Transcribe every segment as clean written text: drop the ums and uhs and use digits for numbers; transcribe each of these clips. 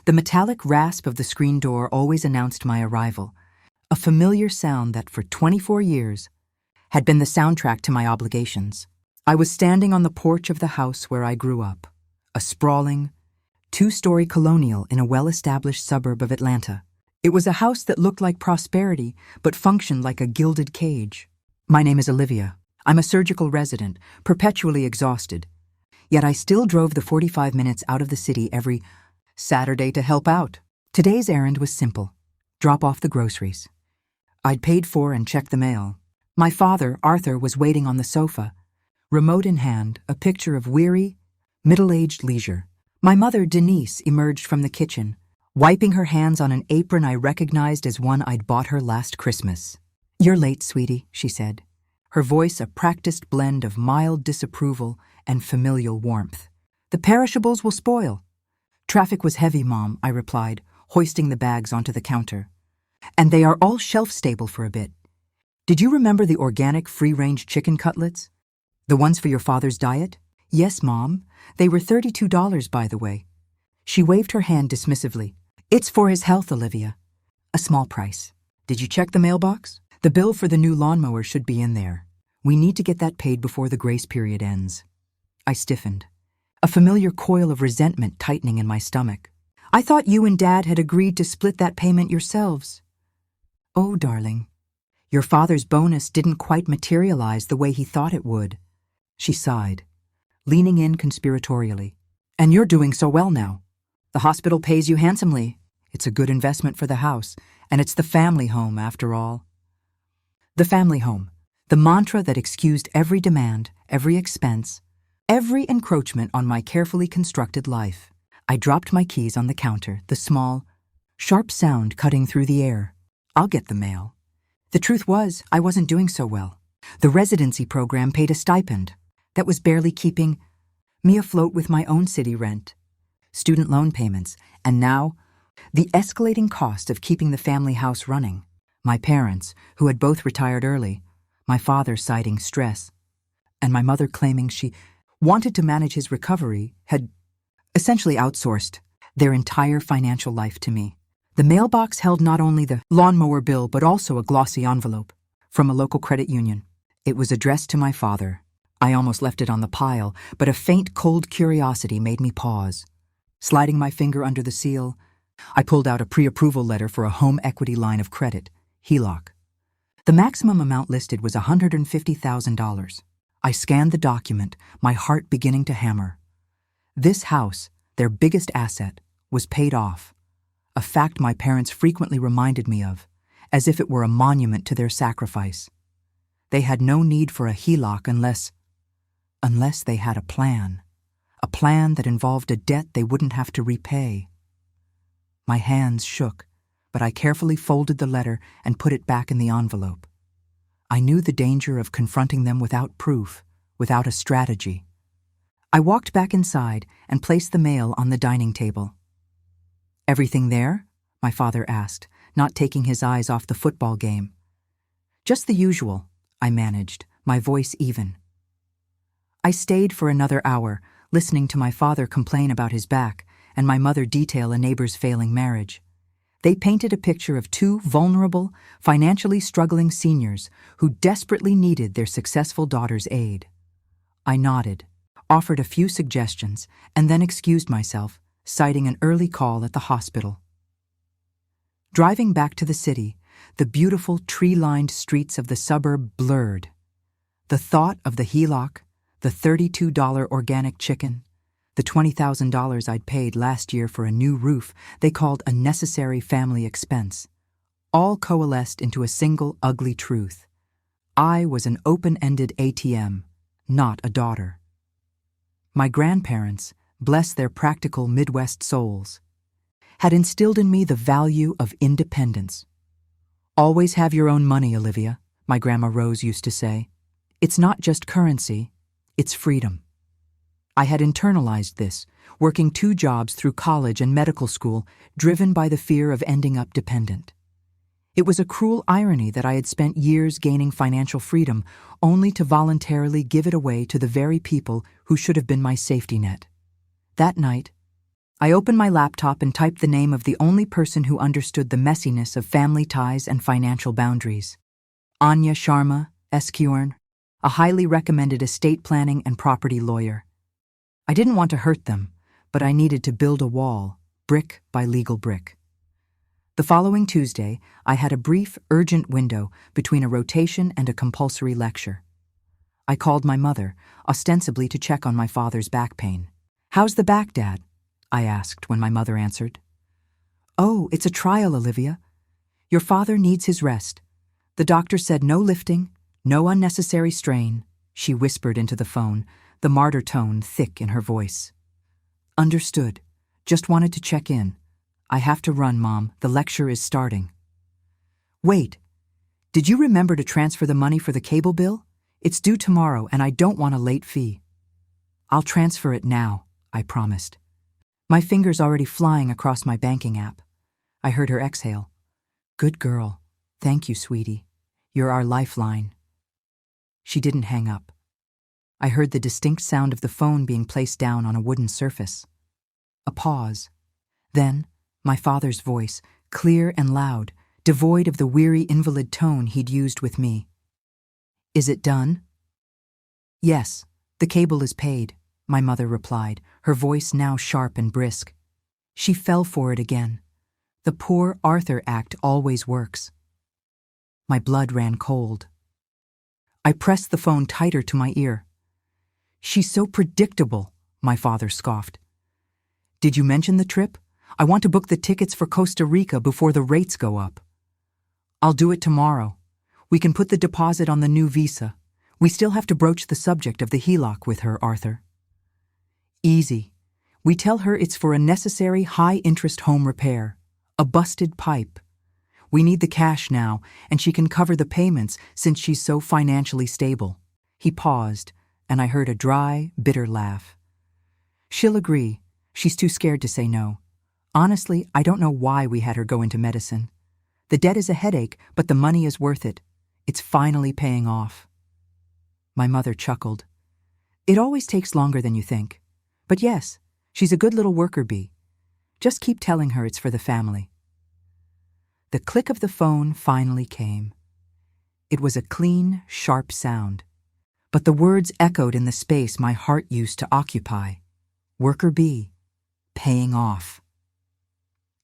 The metallic rasp of the screen door always announced my arrival, a familiar sound that for 24 years had been the soundtrack to my obligations. I was standing on the porch of the house where I grew up, a sprawling, two-story colonial in a well-established suburb of Atlanta. It was a house that looked like prosperity but functioned like a gilded cage. My name is Olivia. I'm a surgical resident, perpetually exhausted. Yet I still drove the 45 minutes out of the city every Saturday to help out. Today's errand was simple: drop off the groceries. I'd paid for and checked the mail. My father, Arthur, was waiting on the sofa, remote in hand, a picture of weary, middle-aged leisure. My mother, Denise, emerged from the kitchen, wiping her hands on an apron I recognized as one I'd bought her last Christmas. "You're late, sweetie," she said, her voice a practiced blend of mild disapproval and familial warmth. "The perishables will spoil." "Traffic was heavy, Mom," I replied, hoisting the bags onto the counter. "And they are all shelf-stable for a bit. Did you remember the organic free-range chicken cutlets? The ones for your father's diet?" "Yes, Mom. They were $32, by the way." She waved her hand dismissively. "It's for his health, Olivia. A small price. Did you check the mailbox? The bill for the new lawnmower should be in there. We need to get that paid before the grace period ends." I stiffened, a familiar coil of resentment tightening in my stomach. "I thought you and Dad had agreed to split that payment yourselves." "Oh, darling, your father's bonus didn't quite materialize the way he thought it would." She sighed, leaning in conspiratorially. "And you're doing so well now. The hospital pays you handsomely. It's a good investment for the house, and it's the family home after all." The family home, the mantra that excused every demand, every expense, every encroachment on my carefully constructed life. I dropped my keys on the counter, the small, sharp sound cutting through the air. "I'll get the mail." The truth was, I wasn't doing so well. The residency program paid a stipend that was barely keeping me afloat with my own city rent, student loan payments, and now the escalating cost of keeping the family house running. My parents, who had both retired early, my father citing stress, and my mother claiming she wanted to manage his recovery, had essentially outsourced their entire financial life to me. The mailbox held not only the lawnmower bill but also a glossy envelope from a local credit union. It was addressed to my father. I almost left it on the pile, but a faint cold curiosity made me pause. Sliding my finger under the seal, I pulled out a pre-approval letter for a home equity line of credit, HELOC. The maximum amount listed was $150,000. I scanned the document, my heart beginning to hammer. This house, their biggest asset, was paid off, a fact my parents frequently reminded me of, as if it were a monument to their sacrifice. They had no need for a HELOC unless they had a plan that involved a debt they wouldn't have to repay. My hands shook, but I carefully folded the letter and put it back in the envelope. I knew the danger of confronting them without proof, without a strategy. I walked back inside and placed the mail on the dining table. "Everything there?" my father asked, not taking his eyes off the football game. "Just the usual," I managed, my voice even. I stayed for another hour, listening to my father complain about his back and my mother detail a neighbor's failing marriage. They painted a picture of two vulnerable, financially struggling seniors who desperately needed their successful daughter's aid. I nodded, offered a few suggestions, and then excused myself, citing an early call at the hospital. Driving back to the city, the beautiful tree-lined streets of the suburb blurred. The thought of the HELOC, the $32 organic chicken, the $20,000 I'd paid last year for a new roof they called a necessary family expense, all coalesced into a single ugly truth. I was an open-ended ATM, not a daughter. My grandparents, bless their practical Midwest souls, had instilled in me the value of independence. "Always have your own money, Olivia," my Grandma Rose used to say. "It's not just currency, it's freedom." I had internalized this, working 2 jobs through college and medical school, driven by the fear of ending up dependent. It was a cruel irony that I had spent years gaining financial freedom, only to voluntarily give it away to the very people who should have been my safety net. That night, I opened my laptop and typed the name of the only person who understood the messiness of family ties and financial boundaries. Anya Sharma, SQRN, a highly recommended estate planning and property lawyer. I didn't want to hurt them, but I needed to build a wall, brick by legal brick. The following Tuesday, I had a brief, urgent window between a rotation and a compulsory lecture. I called my mother, ostensibly to check on my father's back pain. "How's the back, Dad?" I asked when my mother answered. "Oh, it's a trial, Olivia. Your father needs his rest. The doctor said no lifting, no unnecessary strain," she whispered into the phone, the martyr tone thick in her voice. "Understood. Just wanted to check in. I have to run, Mom. The lecture is starting." "Wait. Did you remember to transfer the money for the cable bill? It's due tomorrow and I don't want a late fee." "I'll transfer it now," I promised. My fingers already flying across my banking app. I heard her exhale. "Good girl. Thank you, sweetie. You're our lifeline." She didn't hang up. I heard the distinct sound of the phone being placed down on a wooden surface. A pause. Then, my father's voice, clear and loud, devoid of the weary invalid tone he'd used with me. "Is it done?" "Yes, the cable is paid," my mother replied, her voice now sharp and brisk. She fell for it again. The poor Arthur act always works. My blood ran cold. I pressed the phone tighter to my ear. "She's so predictable," my father scoffed. "Did you mention the trip? I want to book the tickets for Costa Rica before the rates go up." "I'll do it tomorrow. We can put the deposit on the new visa. We still have to broach the subject of the HELOC with her, Arthur." "Easy. We tell her it's for a necessary high-interest home repair. A busted pipe. We need the cash now, and she can cover the payments since she's so financially stable." He paused, and I heard a dry, bitter laugh. "She'll agree. She's too scared to say no. Honestly, I don't know why we had her go into medicine. The debt is a headache, but the money is worth it. It's finally paying off." My mother chuckled. "It always takes longer than you think. But yes, she's a good little worker bee. Just keep telling her it's for the family." The click of the phone finally came. It was a clean, sharp sound. But the words echoed in the space my heart used to occupy. Worker bee. Paying off.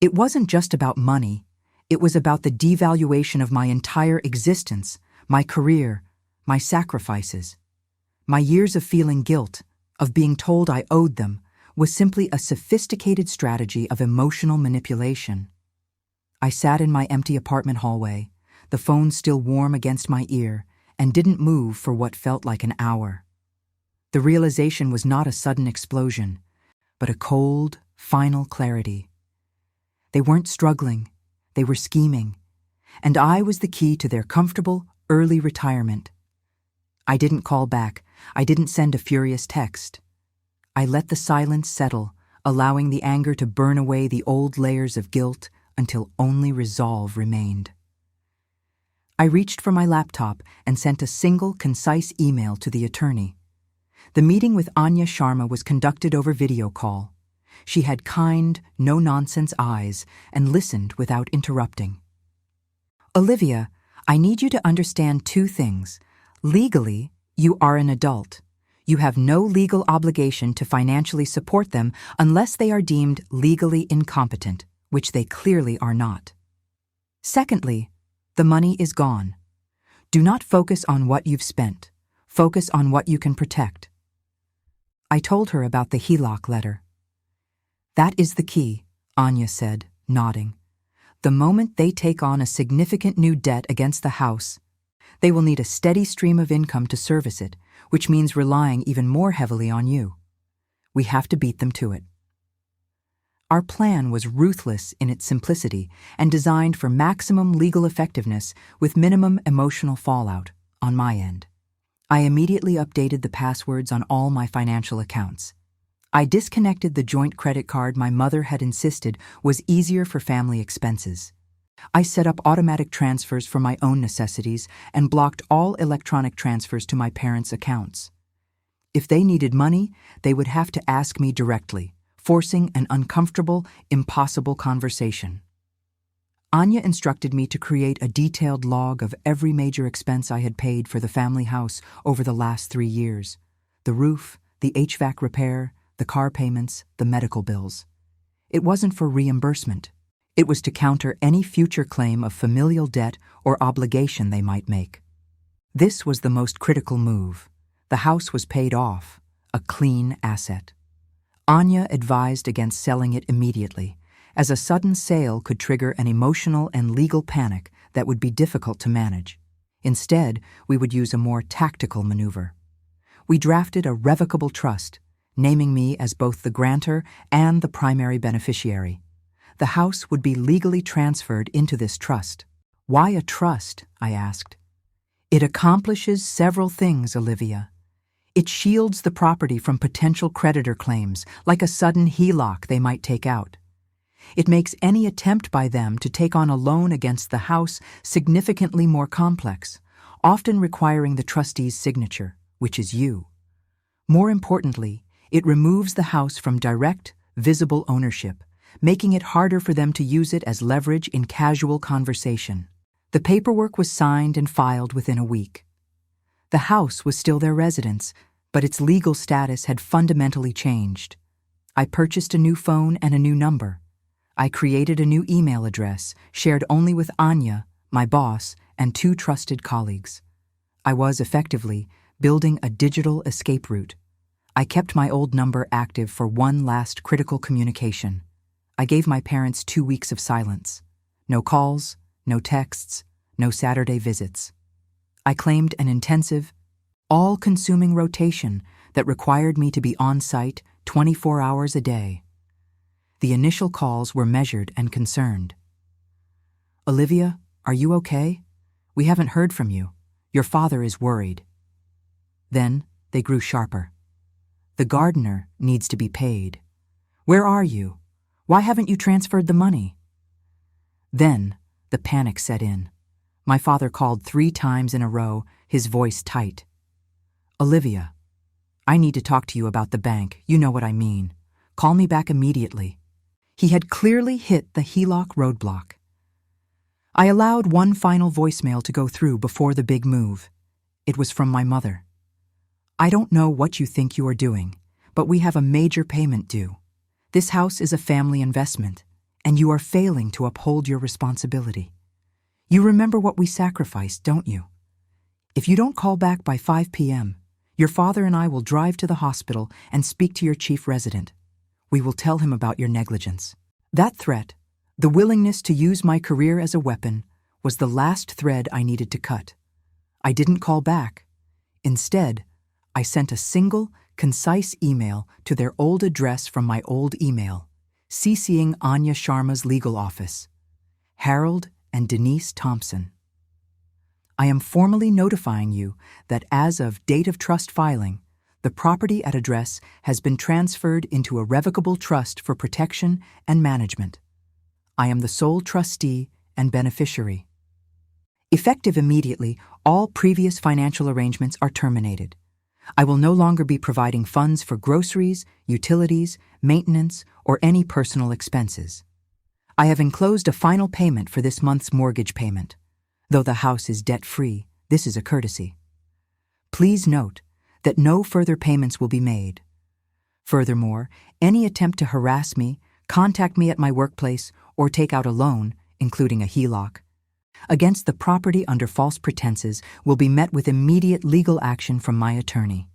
It wasn't just about money. It was about the devaluation of my entire existence, my career, my sacrifices. My years of feeling guilt, of being told I owed them, was simply a sophisticated strategy of emotional manipulation. I sat in my empty apartment hallway, the phone still warm against my ear, and didn't move for what felt like an hour. The realization was not a sudden explosion, but a cold, final clarity. They weren't struggling, they were scheming, and I was the key to their comfortable, early retirement. I didn't call back, I didn't send a furious text. I let the silence settle, allowing the anger to burn away the old layers of guilt until only resolve remained. I reached for my laptop and sent a single, concise email to the attorney. The meeting with Anya Sharma was conducted over video call. She had kind, no-nonsense eyes and listened without interrupting. "Olivia, I need you to understand two things. Legally, you are an adult. You have no legal obligation to financially support them unless they are deemed legally incompetent, which they clearly are not. Secondly, the money is gone. Do not focus on what you've spent. Focus on what you can protect." I told her about the HELOC letter. "That is the key," Anya said, nodding. "The moment they take on a significant new debt against the house, they will need a steady stream of income to service it, which means relying even more heavily on you. We have to beat them to it." Our plan was ruthless in its simplicity and designed for maximum legal effectiveness with minimum emotional fallout on my end. I immediately updated the passwords on all my financial accounts. I disconnected the joint credit card my mother had insisted was easier for family expenses. I set up automatic transfers for my own necessities and blocked all electronic transfers to my parents' accounts. If they needed money, they would have to ask me directly, forcing an uncomfortable, impossible conversation. Anya instructed me to create a detailed log of every major expense I had paid for the family house over the last 3 years: the roof, the HVAC repair, the car payments, the medical bills. It wasn't for reimbursement. It was to counter any future claim of familial debt or obligation they might make. This was the most critical move. The house was paid off, a clean asset. Anya advised against selling it immediately, as a sudden sale could trigger an emotional and legal panic that would be difficult to manage. Instead, we would use a more tactical maneuver. We drafted a revocable trust, naming me as both the grantor and the primary beneficiary. The house would be legally transferred into this trust. Why a trust? I asked. It accomplishes several things, Olivia. It shields the property from potential creditor claims, like a sudden HELOC they might take out. It makes any attempt by them to take on a loan against the house significantly more complex, often requiring the trustee's signature, which is you. More importantly, it removes the house from direct, visible ownership, making it harder for them to use it as leverage in casual conversation. The paperwork was signed and filed within a week. The house was still their residence, but its legal status had fundamentally changed. I purchased a new phone and a new number. I created a new email address, shared only with Anya, my boss, and 2 trusted colleagues. I was, effectively, building a digital escape route. I kept my old number active for one last critical communication. I gave my parents 2 weeks of silence. No calls, no texts, no Saturday visits. I claimed an intensive, all-consuming rotation that required me to be on-site 24 hours a day. The initial calls were measured and concerned. "Olivia, are you okay? We haven't heard from you. Your father is worried." Then they grew sharper. "The gardener needs to be paid. Where are you? Why haven't you transferred the money?" Then the panic set in. My father called 3 times in a row, his voice tight. "Olivia, I need to talk to you about the bank. You know what I mean. Call me back immediately." He had clearly hit the HELOC roadblock. I allowed one final voicemail to go through before the big move. It was from my mother. "I don't know what you think you are doing, but we have a major payment due. This house is a family investment, and you are failing to uphold your responsibility. You remember what we sacrificed, don't you? If you don't call back by 5 p.m., your father and I will drive to the hospital and speak to your chief resident. We will tell him about your negligence." That threat, the willingness to use my career as a weapon, was the last thread I needed to cut. I didn't call back. Instead, I sent a single, concise email to their old address from my old email, CCing Anya Sharma's legal office, Harold and Denise Thompson. "I am formally notifying you that as of date of trust filing, the property at address has been transferred into a revocable trust for protection and management. I am the sole trustee and beneficiary. Effective immediately, all previous financial arrangements are terminated. I will no longer be providing funds for groceries, utilities, maintenance, or any personal expenses. I have enclosed a final payment for this month's mortgage payment. Though the house is debt-free, this is a courtesy. Please note that no further payments will be made. Furthermore, any attempt to harass me, contact me at my workplace, or take out a loan, including a HELOC, against the property under false pretenses will be met with immediate legal action from my attorney.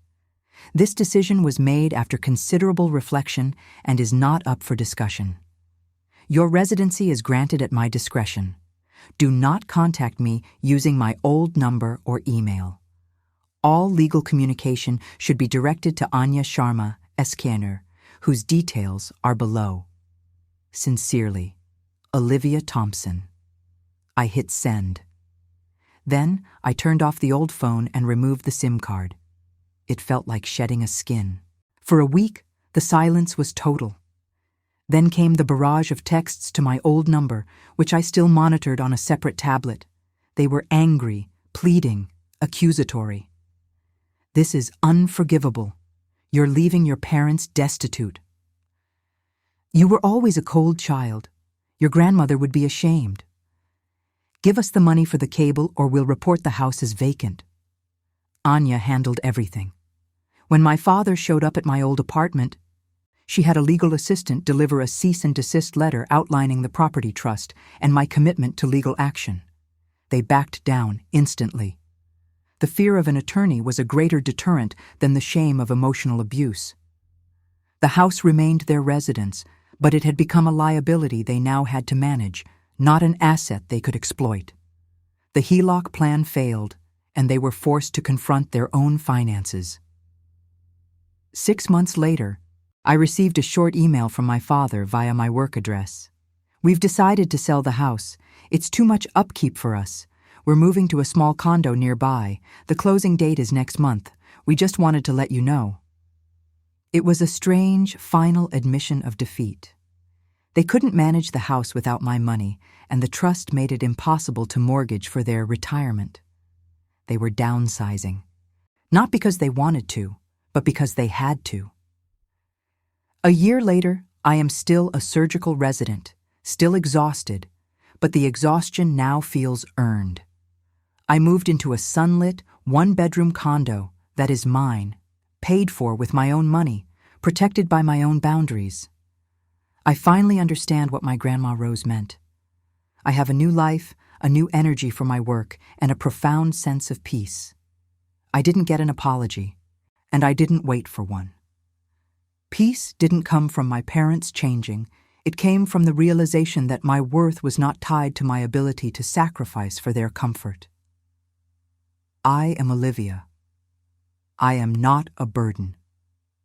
This decision was made after considerable reflection and is not up for discussion. Your residency is granted at my discretion. Do not contact me using my old number or email. All legal communication should be directed to Anya Sharma, Esquerner, whose details are below. Sincerely, Olivia Thompson." I hit send. Then I turned off the old phone and removed the SIM card. It felt like shedding a skin. For a week, the silence was total. Then came the barrage of texts to my old number, which I still monitored on a separate tablet. They were angry, pleading, accusatory. "This is unforgivable. You're leaving your parents destitute." You were always a cold child. Your grandmother would be ashamed. Give us the money for the cable or we'll report the house as vacant. Anya handled everything. When my father showed up at my old apartment, she had a legal assistant deliver a cease and desist letter outlining the property trust and my commitment to legal action. They backed down instantly. The fear of an attorney was a greater deterrent than the shame of emotional abuse. The house remained their residence, but it had become a liability they now had to manage, not an asset they could exploit. The HELOC plan failed, and they were forced to confront their own finances. 6 months later, I received a short email from my father via my work address. We've decided to sell the house. It's too much upkeep for us. We're moving to a small condo nearby. The closing date is next month. We just wanted to let you know. It was a strange, final admission of defeat. They couldn't manage the house without my money, and the trust made it impossible to mortgage for their retirement. They were downsizing. Not because they wanted to, but because they had to. A year later, I am still a surgical resident, still exhausted, but the exhaustion now feels earned. I moved into a sunlit, one-bedroom condo that is mine, paid for with my own money, protected by my own boundaries. I finally understand what my Grandma Rose meant. I have a new life, a new energy for my work, and a profound sense of peace. I didn't get an apology, and I didn't wait for one. Peace didn't come from my parents changing. It came from the realization that my worth was not tied to my ability to sacrifice for their comfort. I am Olivia. I am not a burden.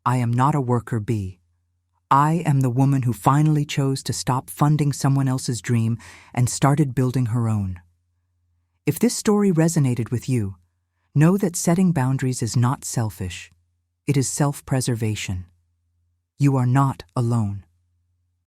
I am not a worker bee. I am the woman who finally chose to stop funding someone else's dream and started building her own. If this story resonated with you, know that setting boundaries is not selfish. It is self-preservation. You are not alone.